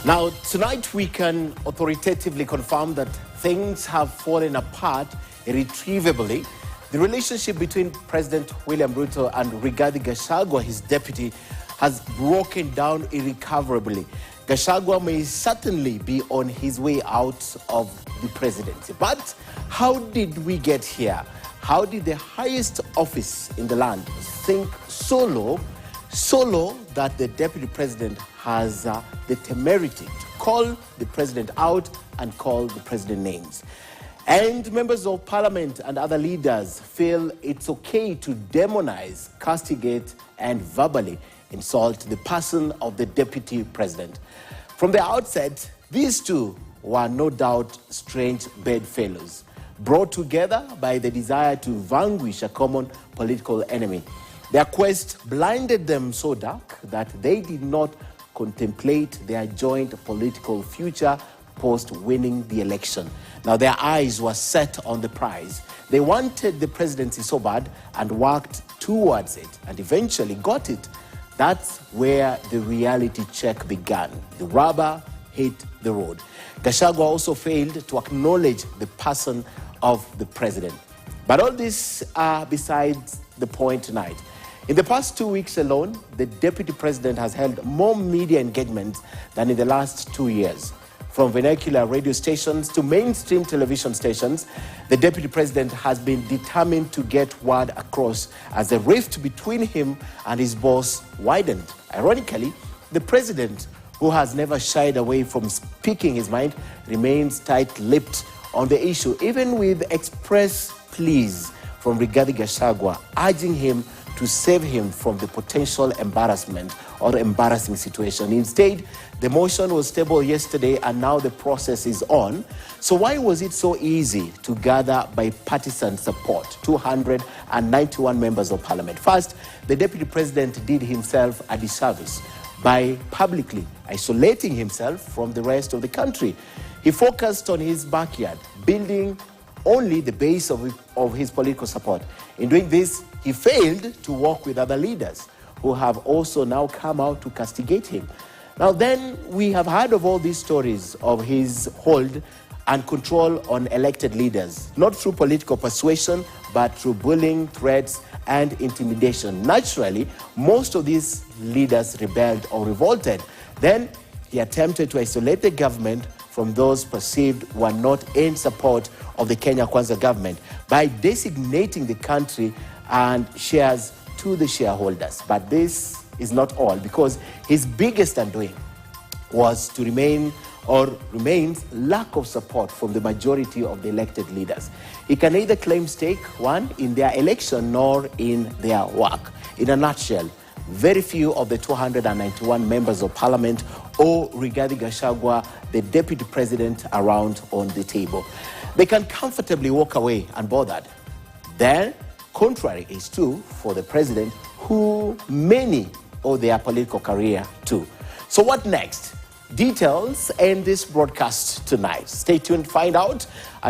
Now, tonight we can authoritatively confirm that things have fallen apart irretrievably. The relationship between President William Ruto and Rigathi Gachagua, his deputy, has broken down irrecoverably. Gachagua may certainly be on his way out of the presidency. But how did we get here? How did the highest office in the land sink so low that the deputy president has the temerity to call the president out and call the president names? And members of parliament and other leaders feel it's okay to demonize, castigate, and verbally insult the person of the deputy president. From the outset, these two were no doubt strange bedfellows, brought together by the desire to vanquish a common political enemy. Their quest blinded them so dark that they did not contemplate their joint political future post-winning the election. Now, their eyes were set on the prize. They wanted the presidency so bad and worked towards it and eventually got it. That's where the reality check began. The rubber hit the road. Gachagua also failed to acknowledge the person of the president. But all this are besides the point tonight. In the past 2 weeks alone, the deputy president has held more media engagements than in the last 2 years. From vernacular radio stations to mainstream television stations, the deputy president has been determined to get word across as the rift between him and his boss widened. Ironically, the president, who has never shied away from speaking his mind, remains tight-lipped on the issue, even with express pleas from Rigathi Gachagua urging him to save him from the potential embarrassment or embarrassing situation. Instead, the motion was tabled yesterday and now the process is on. So why was it so easy to gather bipartisan support, 291 members of parliament? First, the deputy president did himself a disservice by publicly isolating himself from the rest of the country. He focused on his backyard, building only the base of his political support. In doing this, he failed to work with other leaders who have also now come out to castigate him. Now then, we have heard of all these stories of his hold and control on elected leaders, not through political persuasion, but through bullying, threats, and intimidation. Naturally, most of these leaders rebelled or revolted. Then he attempted to isolate the government from those perceived were not in support of the Kenya Kwanza government by designating the country and shares to the shareholders. But this is not all, because his biggest undoing was to remains lack of support from the majority of the elected leaders. He can neither claim stake, one, in their election nor in their work. In a nutshell, very few of the 291 members of parliament or Rigathi Gachagua, the deputy president, around on the table. They can comfortably walk away unbothered. Then, contrary is true for the president, who many owe their political career to. So what next? Details in this broadcast tonight. Stay tuned to find out at